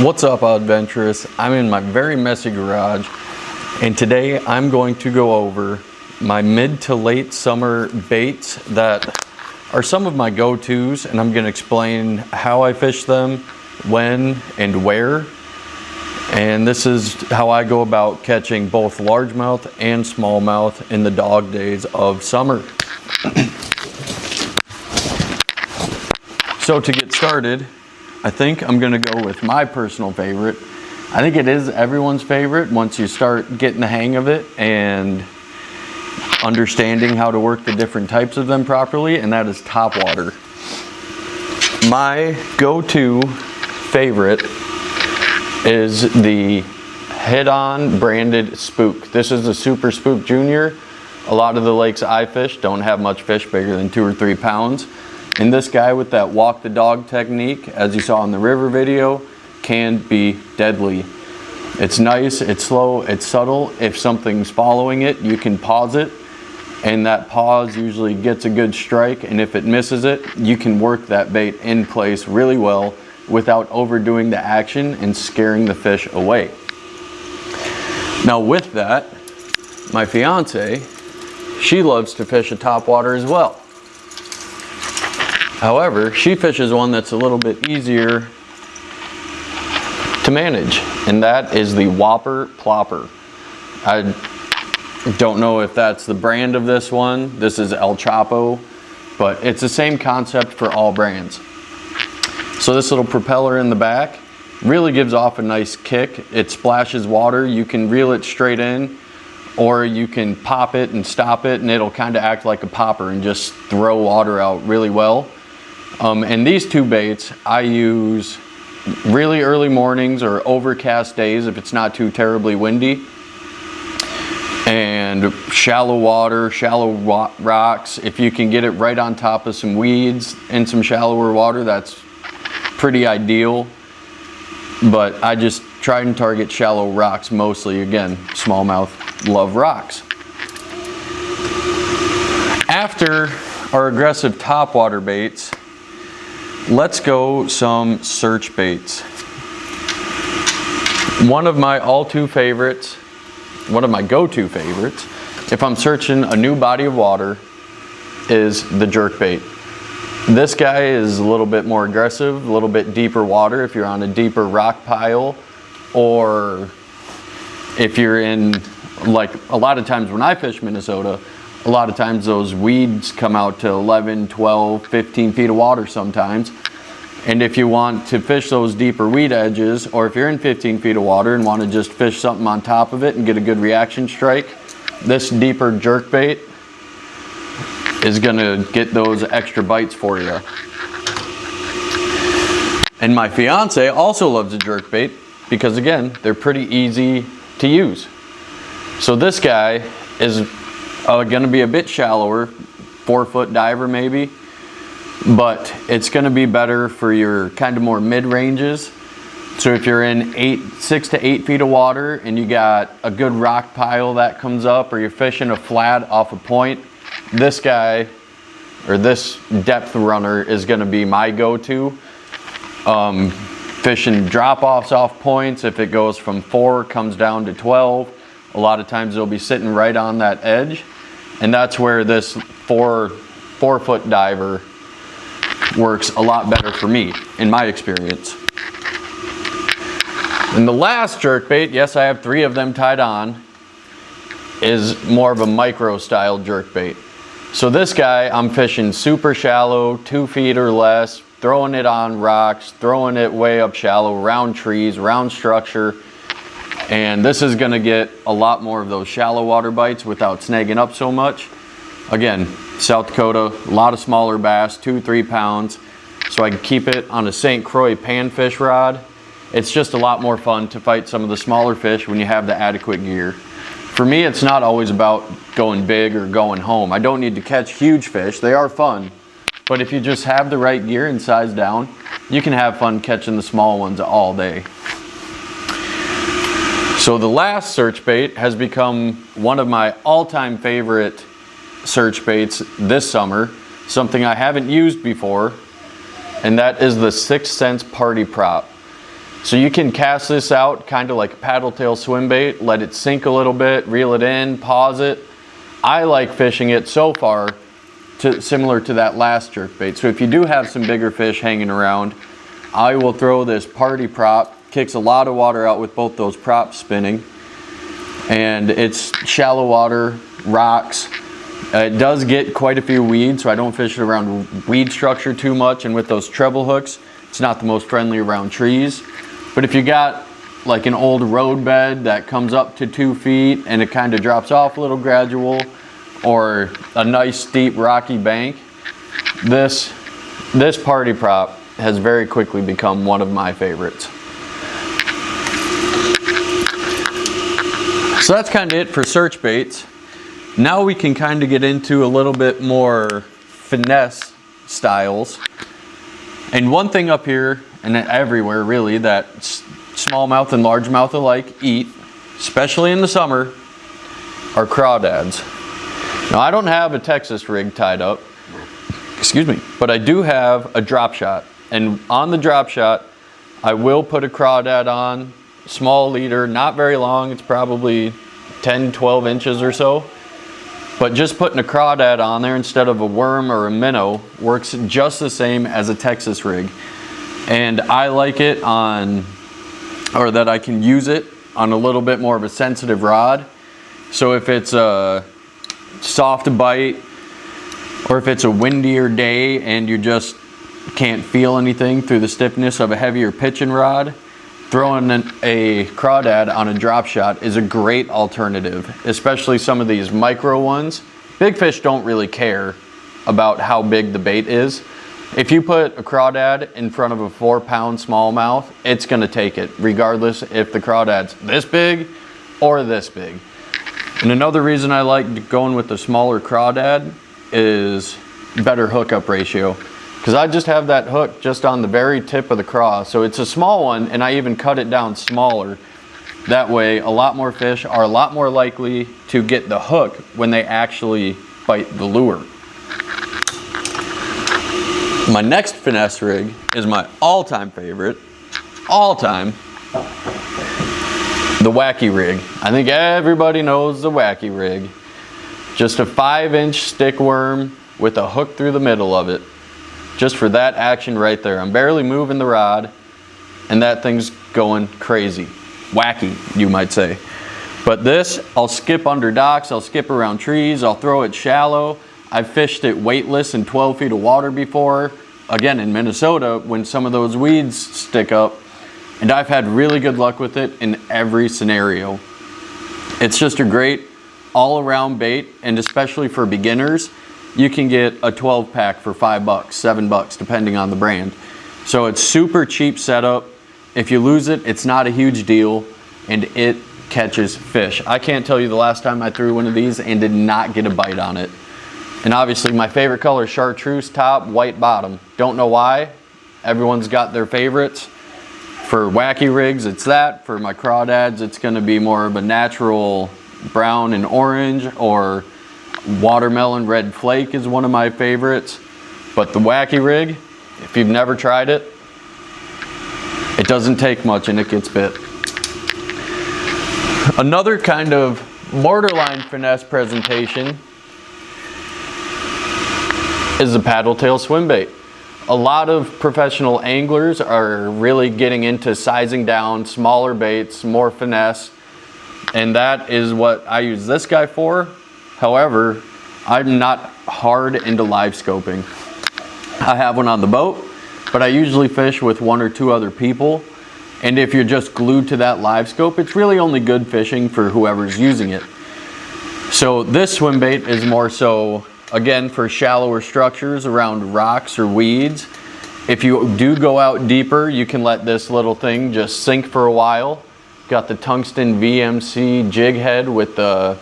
What's up, adventurous? I'm in my very messy garage, and today I'm going to go over my mid to late summer baits that are some of my go-tos, and I'm going to explain how I fish them, when and where. And this is how I go about catching both largemouth and smallmouth in the dog days of summer. So to get started, I think I'm gonna go with my personal favorite. I think it is everyone's favorite once you start getting the hang of it and understanding how to work the different types of them properly, and that is topwater. My go-to favorite is the Head-On branded spook. This is the Super Spook Junior. A lot of the lakes I fish don't have much fish bigger than 2 or 3 pounds. And this guy with that walk the dog technique, as you saw in the river video, can be deadly. It's nice, it's slow, it's subtle. If something's following it, you can pause it, and that pause usually gets a good strike, and if it misses it, you can work that bait in place really well without overdoing the action and scaring the fish away. Now with that, my fiance, she loves to fish a topwater as well. However, she fishes one that's a little bit easier to manage, and that is the Whopper Plopper. I don't know if that's the brand of this one. This is El Chapo, but it's the same concept for all brands. So this little propeller in the back really gives off a nice kick. It splashes water. You can reel it straight in, or you can pop it and stop it, and it'll kind of act like a popper and just throw water out really well. And these two baits I use really early mornings or overcast days if it's not too terribly windy. And shallow water, shallow rocks. If you can get it right on top of some weeds in some shallower water, that's pretty ideal. But I just try and target shallow rocks mostly. Again, smallmouth love rocks. After our aggressive topwater baits, let's go some search baits. One of my go-to favorites, if I'm searching a new body of water, is the jerkbait. This guy is a little bit more aggressive, a little bit deeper water if you're on a deeper rock pile, or if you're in, like a lot of times when I fish Minnesota, a lot of times those weeds come out to 11, 12, 15 feet of water sometimes. And if you want to fish those deeper weed edges, or if you're in 15 feet of water and want to just fish something on top of it and get a good reaction strike, this deeper jerkbait is gonna get those extra bites for you. And my fiance also loves a jerkbait because, again, they're pretty easy to use. So this guy is gonna be a bit shallower, 4-foot diver maybe, but it's gonna be better for your kind of more mid-ranges. So if you're in 6 to 8 feet of water and you got a good rock pile that comes up, or you're fishing a flat off a point, this guy, or this depth runner, is gonna be my go-to. Fishing drop-offs off points, if it goes from 4, comes down to 12, a lot of times it'll be sitting right on that edge. And that's where this 4-foot diver works a lot better for me, in my experience. And the last jerkbait, yes, I have 3 of them tied on, is more of a micro style jerkbait. So this guy, I'm fishing super shallow, 2 feet or less, throwing it on rocks, throwing it way up shallow, around trees, around structure. And this is gonna get a lot more of those shallow water bites without snagging up so much. Again, South Dakota, a lot of smaller bass, 2-3 pounds. So I can keep it on a St. Croix panfish rod. It's just a lot more fun to fight some of the smaller fish when you have the adequate gear. For me, it's not always about going big or going home. I don't need to catch huge fish. They are fun. But if you just have the right gear and size down, you can have fun catching the small ones all day. So the last search bait has become one of my all-time favorite search baits this summer, something I haven't used before, and that is the 6th Sense Party Prop. So you can cast this out kind of like a paddle tail swim bait, let it sink a little bit, reel it in, pause it. I like fishing it so far similar to that last jerk bait. So if you do have some bigger fish hanging around, I will throw this party prop, kicks a lot of water out with both those props spinning, and it's shallow water, rocks. It does get quite a few weeds, so I don't fish it around weed structure too much, and with those treble hooks, it's not the most friendly around trees. But if you got like an old road bed that comes up to 2 feet and it kind of drops off a little gradual, or a nice steep rocky bank, this party prop has very quickly become one of my favorites. So that's kind of it for search baits. Now we can kind of get into a little bit more finesse styles. And one thing up here, and everywhere really, that smallmouth and largemouth alike eat, especially in the summer, are crawdads. Now I don't have a Texas rig tied up, excuse me, but I do have a drop shot. And on the drop shot, I will put a crawdad on, small leader, not very long, it's probably 10, 12 inches or so. But just putting a crawdad on there instead of a worm or a minnow works just the same as a Texas rig. And I like it on, or that I can use it on a little bit more of a sensitive rod. So if it's a soft bite, or if it's a windier day and you just can't feel anything through the stiffness of a heavier pitching rod, throwing a crawdad on a drop shot is a great alternative, especially some of these micro ones. Big fish don't really care about how big the bait is. If you put a crawdad in front of a 4-pound smallmouth, it's gonna take it, regardless if the crawdad's this big or this big. And another reason I like going with the smaller crawdad is better hookup ratio. Because I just have that hook just on the very tip of the craw. So it's a small one, and I even cut it down smaller. That way, a lot more fish are a lot more likely to get the hook when they actually bite the lure. My next finesse rig is my all-time favorite, the Wacky rig. I think everybody knows the Wacky rig. Just a 5-inch stick worm with a hook through the middle of it. Just for that action right there. I'm barely moving the rod and that thing's going crazy. Wacky, you might say. But this, I'll skip under docks, I'll skip around trees, I'll throw it shallow. I've fished it weightless in 12 feet of water before. Again, in Minnesota, when some of those weeds stick up. And I've had really good luck with it in every scenario. It's just a great all-around bait, and especially for beginners, you can get a 12-pack for $5, $7, depending on the brand. So it's super cheap setup. If you lose it, it's not a huge deal, and it catches fish. I can't tell you the last time I threw one of these and did not get a bite on it. And obviously my favorite color is chartreuse top, white bottom. Don't know why. Everyone's got their favorites. For Wacky rigs, it's that. For my crawdads, it's gonna be more of a natural brown and orange, or watermelon red flake is one of my favorites. But the Wacky rig, if you've never tried it, it doesn't take much and it gets bit. Another kind of borderline finesse presentation is the paddle tail swim bait. A lot of professional anglers are really getting into sizing down smaller baits, more finesse, and that is what I use this guy for. However, I'm not hard into live scoping. I have one on the boat, but I usually fish with 1 or 2 other people. And if you're just glued to that live scope, it's really only good fishing for whoever's using it. So this swim bait is more so, again, for shallower structures around rocks or weeds. If you do go out deeper, you can let this little thing just sink for a while. Got the tungsten VMC jig head with the,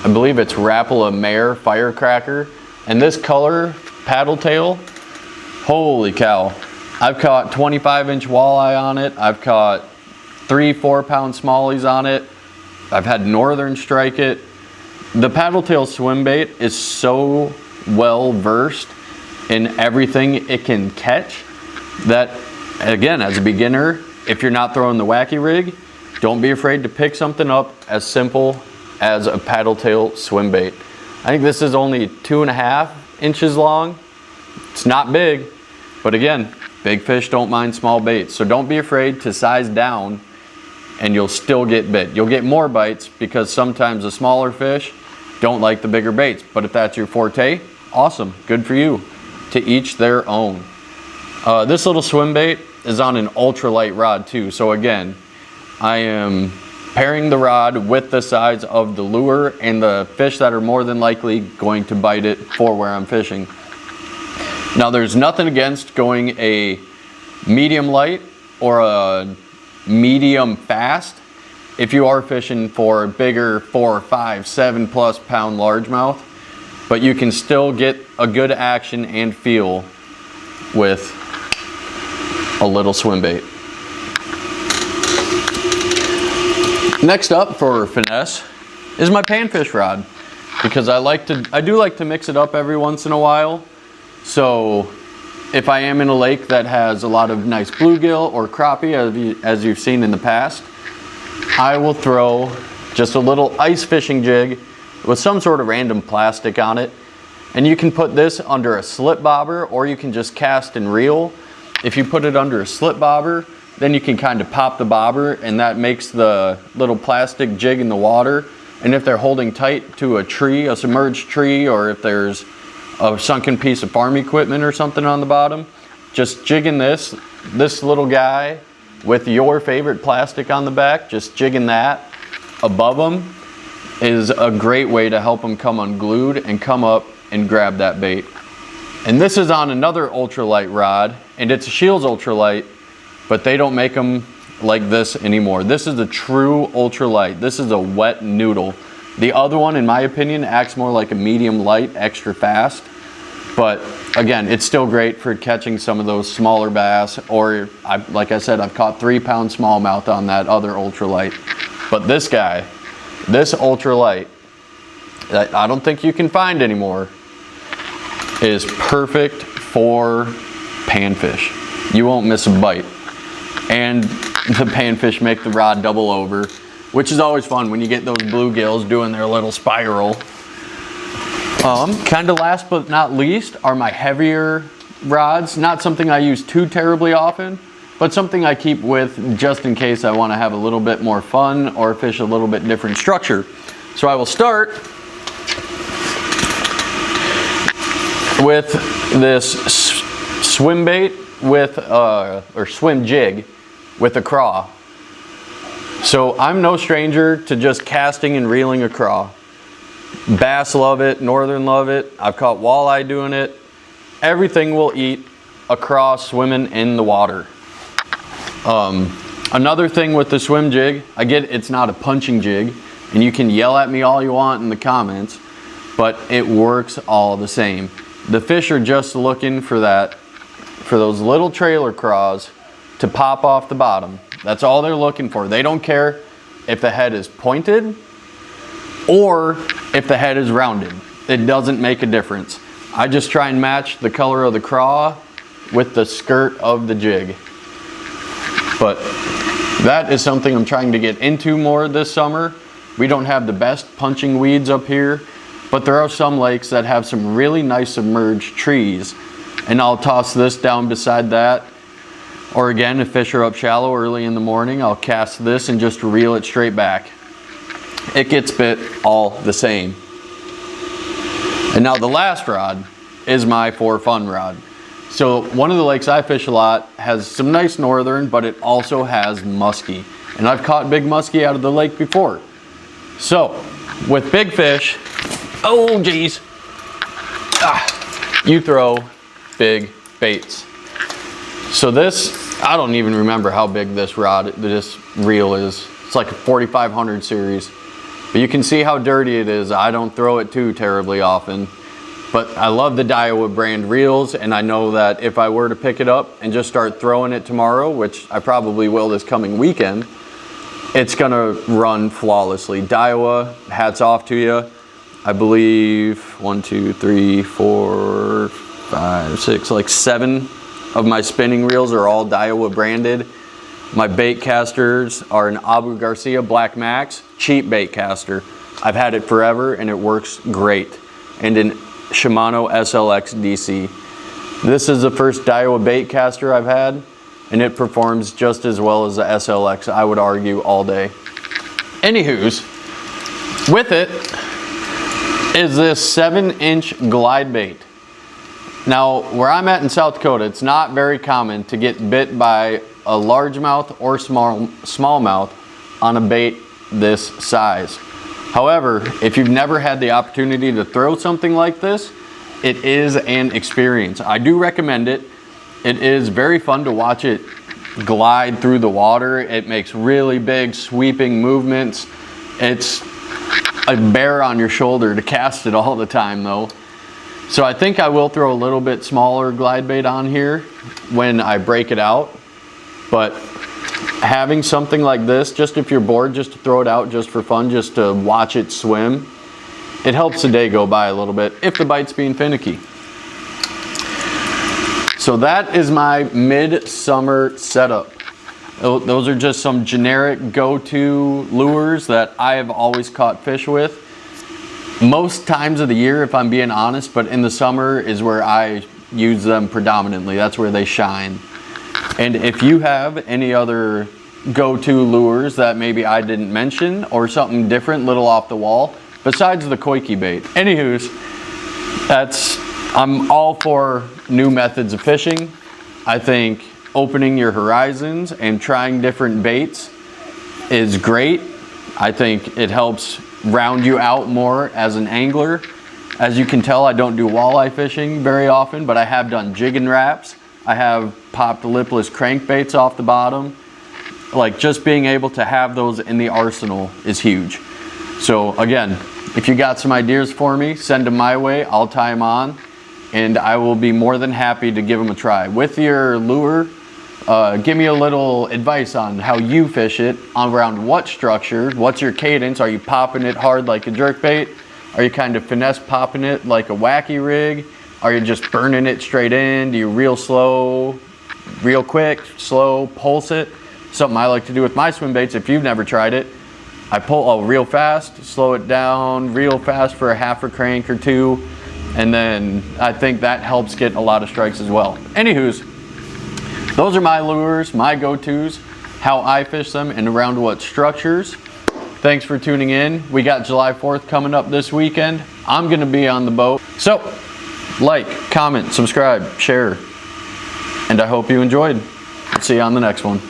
I believe it's Rapala Mare firecracker. And this color, paddle tail, holy cow. I've caught 25-inch walleye on it. I've caught 3-4 pound smallies on it. I've had northern strike it. The paddle tail swim bait is so well versed in everything it can catch that, again, as a beginner, if you're not throwing the wacky rig, don't be afraid to pick something up as simple as a paddle tail swim bait. I think this is only 2.5 inches long. It's not big, but again, big fish don't mind small baits. So don't be afraid to size down and you'll still get bit. You'll get more bites because sometimes the smaller fish don't like the bigger baits. But if that's your forte, awesome, good for you. To each their own. This little swim bait is on an ultralight rod too. So again, I am pairing the rod with the size of the lure and the fish that are more than likely going to bite it for where I'm fishing. Now there's nothing against going a medium light or a medium fast if you are fishing for a bigger 4, 5, 7+ pound largemouth, but you can still get a good action and feel with a little swim bait. Next up for finesse is my panfish rod, because I do like to mix it up every once in a while. So if I am in a lake that has a lot of nice bluegill or crappie, as you've seen in the past, I will throw just a little ice fishing jig with some sort of random plastic on it. And you can put this under a slip bobber, or you can just cast and reel. If you put it under a slip bobber, then you can kind of pop the bobber, and that makes the little plastic jig in the water. And if they're holding tight to a tree, a submerged tree, or if there's a sunken piece of farm equipment or something on the bottom, just jigging this little guy with your favorite plastic on the back, just jigging that above them is a great way to help them come unglued and come up and grab that bait. And this is on another ultralight rod, and it's a Shields ultralight, but they don't make them like this anymore. This is a true ultralight. This is a wet noodle. The other one, in my opinion, acts more like a medium light, extra fast. But again, it's still great for catching some of those smaller bass, or like I said, I've caught 3-pound smallmouth on that other ultralight. But this guy, this ultralight, that I don't think you can find anymore, is perfect for panfish. You won't miss a bite. And the panfish make the rod double over, which is always fun when you get those bluegills doing their little spiral. Kind of last but not least are my heavier rods. Not something I use too terribly often, but something I keep with just in case I want to have a little bit more fun or fish a little bit different structure. So I will start with this swim bait with or swim jig with a craw. So I'm no stranger to just casting and reeling a craw. Bass love it, northern love it. I've caught walleye doing it. Everything will eat a craw swimming in the water. Another thing with the swim jig, I get it's not a punching jig, and you can yell at me all you want in the comments, but it works all the same. The fish are just looking for those little trailer craws to pop off the bottom. That's all they're looking for. They don't care if the head is pointed or if the head is rounded. It doesn't make a difference. I just try and match the color of the craw with the skirt of the jig. But that is something I'm trying to get into more this summer. We don't have the best punching weeds up here, but there are some lakes that have some really nice submerged trees, and I'll toss this down beside that. Or again, if fish are up shallow early in the morning, I'll cast this and just reel it straight back. It gets bit all the same. And now the last rod is my for fun rod. So one of the lakes I fish a lot has some nice northern, but it also has muskie. And I've caught big muskie out of the lake before. So with big fish, oh geez, you throw big baits. So this, I don't even remember how big this reel is. It's like a 4500 series. But you can see how dirty it is. I don't throw it too terribly often. But I love the Daiwa brand reels, and I know that if I were to pick it up and just start throwing it tomorrow, which I probably will this coming weekend, it's gonna run flawlessly. Daiwa, hats off to you. I believe 1, 2, 3, 4, 5, 6, like 7 of my spinning reels are all Daiwa branded. My bait casters are an Abu Garcia Black Max, cheap bait caster. I've had it forever and it works great. And an Shimano SLX DC. This is the first Daiwa bait caster I've had, and it performs just as well as the SLX, I would argue, all day. Anywho's, with it is this 7-inch glide bait. Now, where I'm at in South Dakota, it's not very common to get bit by a largemouth or smallmouth on a bait this size. However, if you've never had the opportunity to throw something like this, it is an experience. I do recommend it. It is very fun to watch it glide through the water. It makes really big sweeping movements. It's a bear on your shoulder to cast it all the time though. So I think I will throw a little bit smaller glide bait on here when I break it out. But having something like this, just if you're bored, just to throw it out just for fun, just to watch it swim, it helps the day go by a little bit if the bite's being finicky. So that is my midsummer setup. Those are just some generic go-to lures that I have always caught fish with. Most times of the year, if I'm being honest, but in the summer is where I use them predominantly. That's where they shine. And if you have any other go-to lures that maybe I didn't mention or something different, little off the wall, besides the Koiki bait. Anywho's, I'm all for new methods of fishing. I think opening your horizons and trying different baits is great. I think it helps round you out more as an angler. As you can tell, I don't do walleye fishing very often, but I have done jigging wraps. I have popped lipless crankbaits off the bottom. Like, just being able to have those in the arsenal is huge. So again, if you got some ideas for me, send them my way. I'll tie them on and I will be more than happy to give them a try. With your lure, give me a little advice on how you fish it, around what structure, what's your cadence? Are you popping it hard like a jerkbait? Are you kind of finesse popping it like a wacky rig? Are you just burning it straight in? Do you real slow, real quick, slow, pulse it? Something I like to do with my swim baits. If you've never tried it, I pull real fast, slow it down real fast for a half a crank or two, and then I think that helps get a lot of strikes as well. Anywho's, those are my lures, my go-tos, how I fish them and around what structures. Thanks for tuning in. We got July 4th coming up this weekend. I'm gonna be on the boat. So, like, comment, subscribe, share, and I hope you enjoyed. See you on the next one.